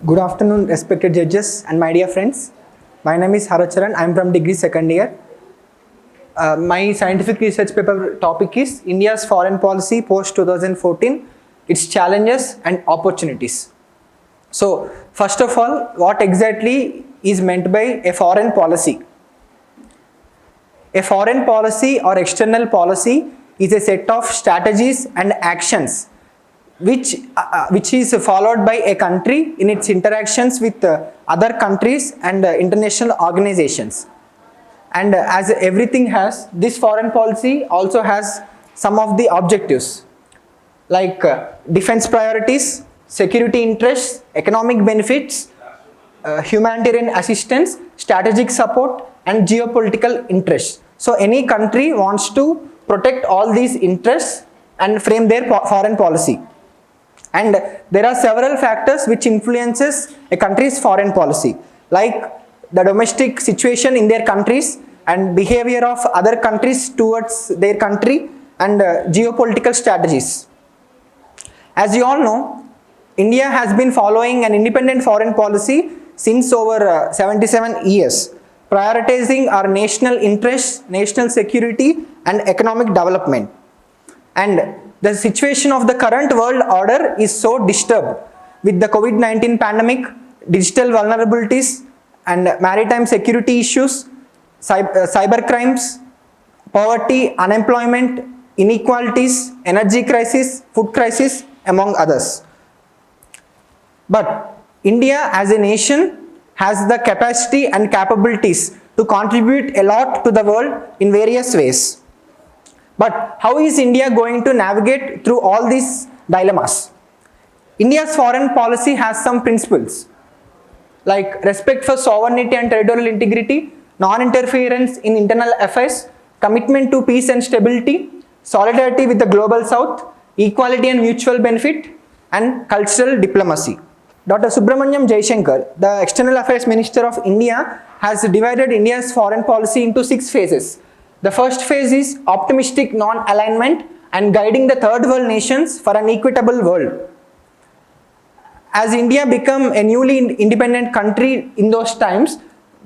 Good afternoon, respected judges and my dear friends. My name is Haracharan. I am from degree second year. My scientific research paper topic is India's foreign policy post 2014, its challenges and opportunities. So, first of all, what exactly is meant by a foreign policy? A foreign policy or external policy is a set of strategies and actions which is followed by a country in its interactions with other countries and international organizations. And as everything has, this foreign policy also has some of the objectives like defense priorities, security interests, economic benefits, humanitarian assistance, strategic support, and geopolitical interests. So any country wants to protect all these interests and frame their foreign policy. And there are several factors which influences a country's foreign policy, like the domestic situation in their countries and behavior of other countries towards their country and geopolitical strategies. As you all know, India has been following an independent foreign policy since over 77 years, prioritizing our national interests, national security and economic development. And the situation of the current world order is so disturbed with the COVID-19 pandemic, digital vulnerabilities and maritime security issues, cyber crimes, poverty, unemployment, inequalities, energy crisis, food crisis, among others. But India as a nation has the capacity and capabilities to contribute a lot to the world in various ways. But how is India going to navigate through all these dilemmas? India's foreign policy has some principles like respect for sovereignty and territorial integrity, non-interference in internal affairs, commitment to peace and stability, solidarity with the global south, equality and mutual benefit, and cultural diplomacy. Dr. Subramaniam Jaishankar, the External Affairs Minister of India, has divided India's foreign policy into 6 phases. The first phase is optimistic non-alignment and guiding the third world nations for an equitable world. As India became a newly independent country in those times,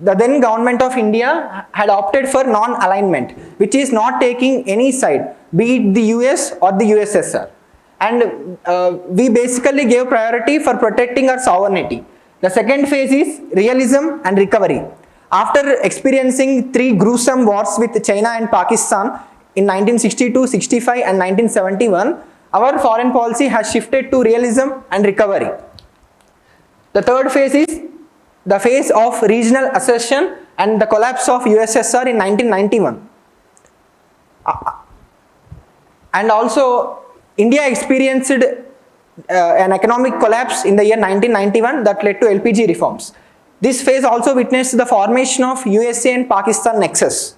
the then government of India had opted for non-alignment, which is not taking any side, be it the US or the USSR. And we basically gave priority for protecting our sovereignty. The second phase is realism and recovery. After experiencing 3 gruesome wars with China and Pakistan in 1962, 65 and 1971, our foreign policy has shifted to realism and recovery. The third phase is the phase of regional accession and the collapse of USSR in 1991. And also India experienced an economic collapse in the year 1991 that led to LPG reforms. This phase also witnessed the formation of USA and Pakistan nexus.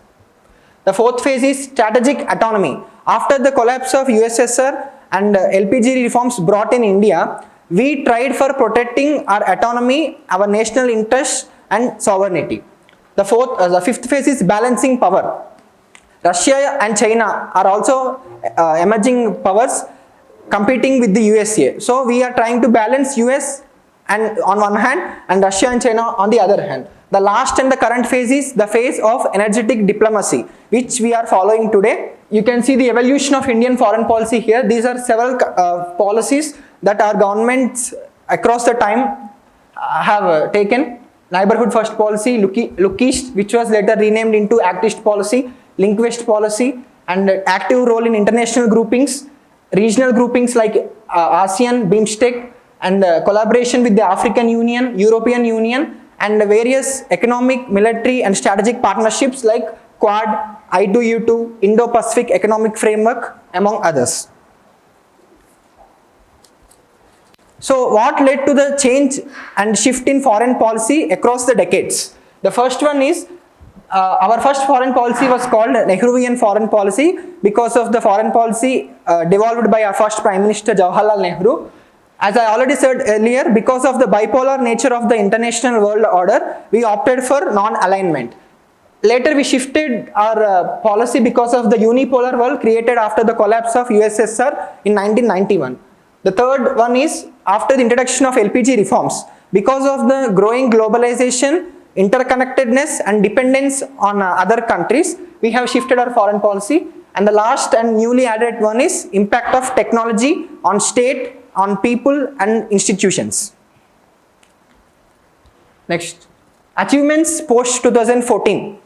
The fourth phase is strategic autonomy. After the collapse of USSR and LPG reforms brought in India, we tried for protecting our autonomy, our national interests and sovereignty. The fifth phase is balancing power. Russia and China are also emerging powers competing with the USA. So we are trying to balance US and on one hand and Russia and China on the other hand. The last and the current phase is the phase of energetic diplomacy, which we are following today. You can see the evolution of Indian foreign policy here. These are several policies that our governments across the time have taken. Neighborhood first policy, look east, which was later renamed into Act East policy, Link West policy, and active role in international groupings, regional groupings like ASEAN, BIMSTEC, and collaboration with the African Union, European Union, and various economic, military and strategic partnerships like Quad, I2U2, Indo-Pacific Economic Framework, among others. So what led to the change and shift in foreign policy across the decades? The first one is our first foreign policy was called Nehruvian foreign policy because of the foreign policy developed by our first Prime Minister Jawaharlal Nehru. As I already said earlier, because of the bipolar nature of the international world order, we opted for non-alignment. Later we shifted our policy because of the unipolar world created after the collapse of USSR in 1991. The third one is after the introduction of LPG reforms, Because of the growing globalization, interconnectedness and dependence on other countries, we have shifted our foreign policy. And the last and newly added one is impact of technology on state, on people and institutions. Next, achievements post 2014.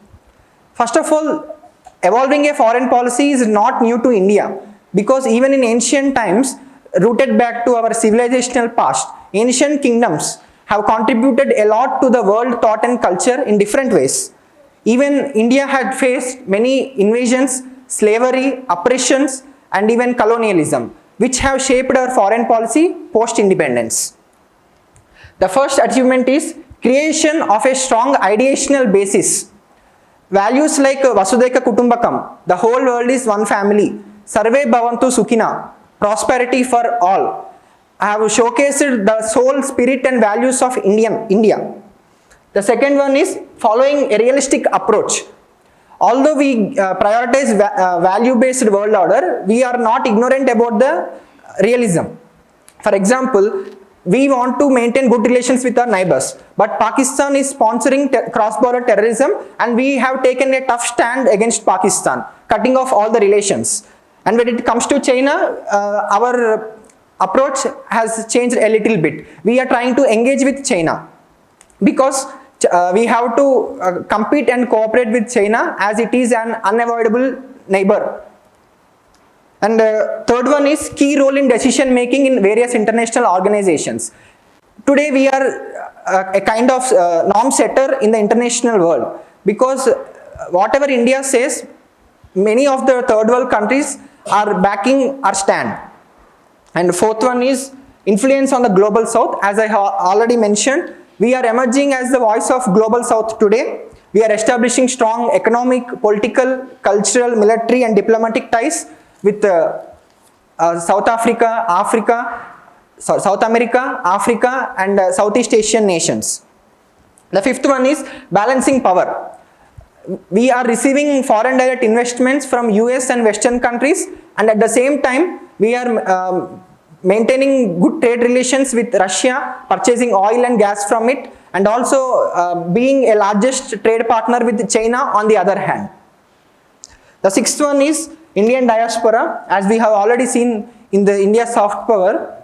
First of all, evolving a foreign policy is not new to India, because even in ancient times, rooted back to our civilizational past, ancient kingdoms have contributed a lot to the world thought and culture in different ways. Even India had faced many invasions, slavery, oppressions, and even colonialism, which have shaped our foreign policy post-independence. The first achievement is creation of a strong ideational basis. Values like Vasudhaiva Kutumbakam, the whole world is one family, Sarve Bhavantu Sukhina, prosperity for all, have showcased the soul, spirit and values of India. The second one is following a realistic approach. Although we prioritize value-based world order, we are not ignorant about the realism. For example, we want to maintain good relations with our neighbors, but Pakistan is sponsoring cross-border terrorism and we have taken a tough stand against Pakistan, cutting off all the relations. And when it comes to China, our approach has changed a little bit. We are trying to engage with China because we have to compete and cooperate with China as it is an unavoidable neighbor. And third one is key role in decision making in various international organizations. Today we are a kind of norm setter in the international world, because whatever India says, many of the third world countries are backing our stand. And fourth one is influence on the global south. As I have already mentioned, we are emerging as the voice of global south today. We are establishing strong economic, political, cultural, military and diplomatic ties with South America, Africa and Southeast Asian nations. The fifth one is balancing power. We are receiving foreign direct investments from US and Western countries, and at the same time we are maintaining good trade relations with Russia, purchasing oil and gas from it, and also being a largest trade partner with China on the other hand. The sixth one is Indian diaspora. As we have already seen in the India soft power,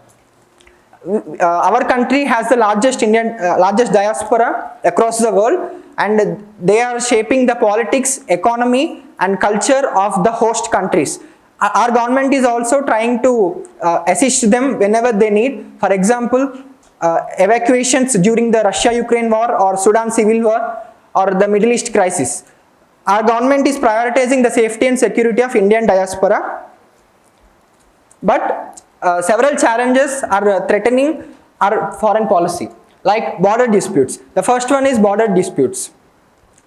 our country has the largest diaspora across the world, and they are shaping the politics, economy and culture of the host countries. Our government is also trying to assist them whenever they need. For example, evacuations during the Russia-Ukraine war or Sudan civil war or the Middle East crisis. Our government is prioritizing the safety and security of Indian diaspora, but several challenges are threatening our foreign policy, like border disputes. The first one is border disputes.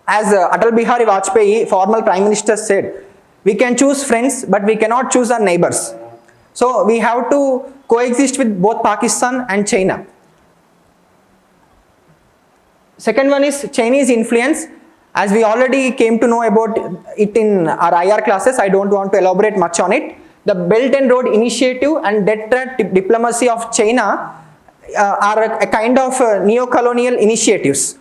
As Atal Bihari Vajpayee, former Prime Minister, said, we can choose friends, but we cannot choose our neighbors. So we have to coexist with both Pakistan and China. Second one is Chinese influence. As we already came to know about it in our IR classes, I don't want to elaborate much on it. The Belt and Road Initiative and debt trap diplomacy of China are a kind of neo-colonial initiatives.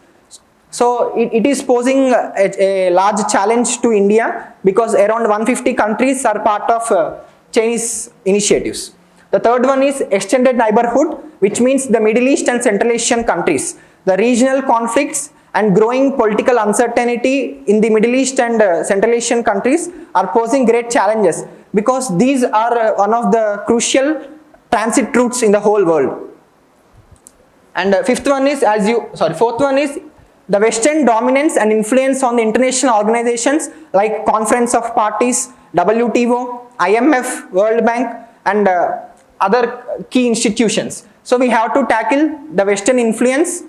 So it is posing a large challenge to India, because around 150 countries are part of Chinese initiatives. The third one is extended neighborhood, which means the Middle East and Central Asian countries. The regional conflicts and growing political uncertainty in the Middle East and Central Asian countries are posing great challenges, because these are one of the crucial transit routes in the whole world. And fourth one is the Western dominance and influence on the international organizations like Conference of Parties, WTO, IMF, World Bank and other key institutions. So we have to tackle the Western influence,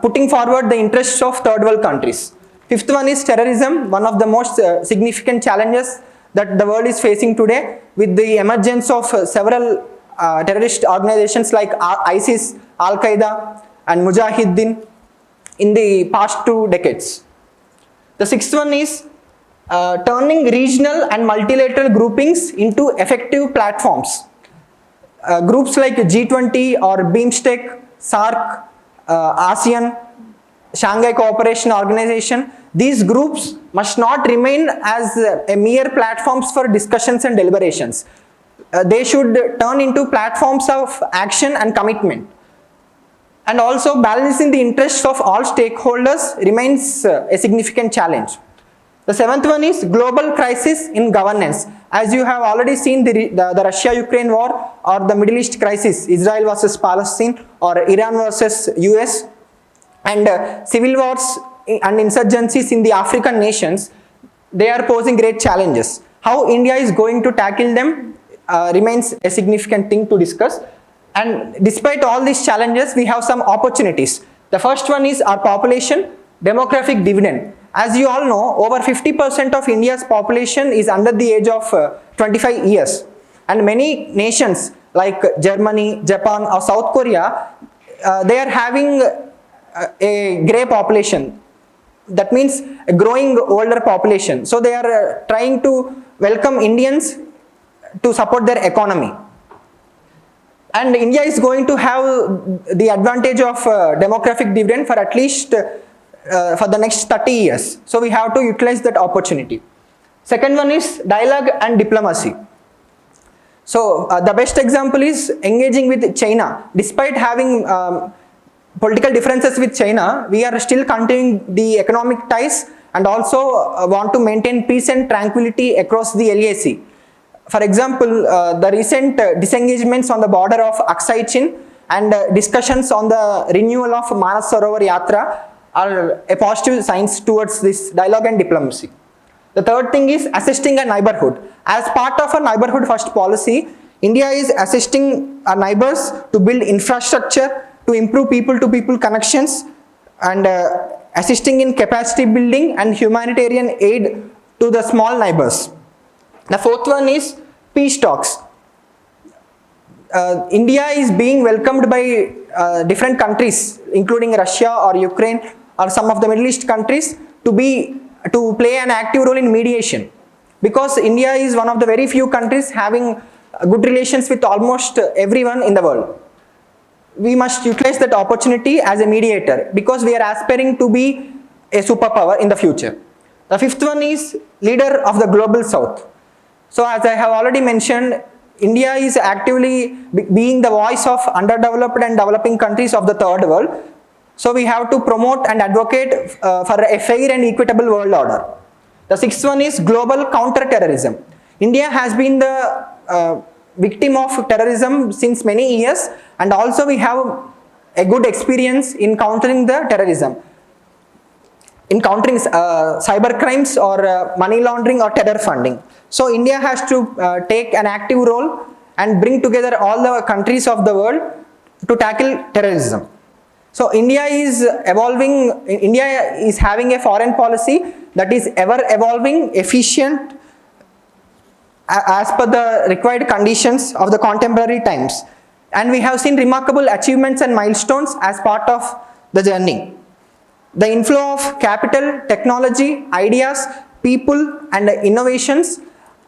putting forward the interests of third world countries. Fifth one is terrorism, one of the most significant challenges that the world is facing today, with the emergence of several terrorist organizations like ISIS, Al-Qaeda and Mujahideen in the past 2 decades. The sixth one is turning regional and multilateral groupings into effective platforms. Groups like G20 or BIMSTEC, SAARC ASEAN, Shanghai Cooperation Organization. These groups must not remain as a mere platforms for discussions and deliberations. They should turn into platforms of action and commitment. And also balancing the interests of all stakeholders remains a significant challenge. The seventh one is global crisis in governance. As you have already seen the Russia-Ukraine war or the Middle East crisis, Israel versus Palestine or Iran versus US, and civil wars and insurgencies in the African nations, they are posing great challenges. How India is going to tackle them remains a significant thing to discuss. And despite all these challenges, we have some opportunities. The first one is our population demographic dividend. As you all know, over 50% of India's population is under the age of 25 years. And many nations like Germany, Japan or South Korea, they are having a grey population. That means a growing older population. So they are trying to welcome Indians to support their economy. And India is going to have the advantage of demographic dividend for at least for the next 30 years. So we have to utilize that opportunity. Second one is dialogue and diplomacy. So the best example is engaging with China. Despite having political differences with China, we are still continuing the economic ties and also want to maintain peace and tranquility across the LAC. For example, the recent disengagements on the border of Aksai Chin and discussions on the renewal of Manas Sarovar Yatra are a positive signs towards this dialogue and diplomacy. The third thing is assisting a neighborhood. As part of a neighborhood first policy, India is assisting our neighbors to build infrastructure, to improve people-to-people connections, and assisting in capacity building and humanitarian aid to the small neighbors. The fourth one is peace talks. India is being welcomed by different countries, including Russia or Ukraine or some of the Middle East countries, to play an active role in mediation, because India is one of the very few countries having good relations with almost everyone in the world. We must utilize that opportunity as a mediator, because we are aspiring to be a superpower in the future. The fifth one is leader of the global south. So as I have already mentioned, India is actively being the voice of underdeveloped and developing countries of the third world. So we have to promote and advocate for a fair and equitable world order. The sixth one is global counter-terrorism. India has been the victim of terrorism since many years, and also we have a good experience in countering the terrorism, in countering cyber crimes or money laundering or terror funding. So India has to take an active role and bring together all the countries of the world to tackle terrorism. So India is evolving, India is having a foreign policy that is ever evolving, efficient, as per the required conditions of the contemporary times. And we have seen remarkable achievements and milestones as part of the journey. The inflow of capital, technology, ideas, people and innovations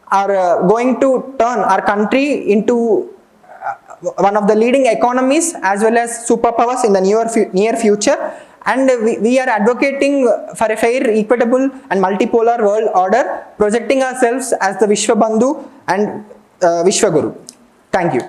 are going to turn our country into one of the leading economies as well as superpowers in the near future. And we are advocating for a fair, equitable and multipolar world order, projecting ourselves as the Vishwa Bandhu and Vishwa Guru. Thank you.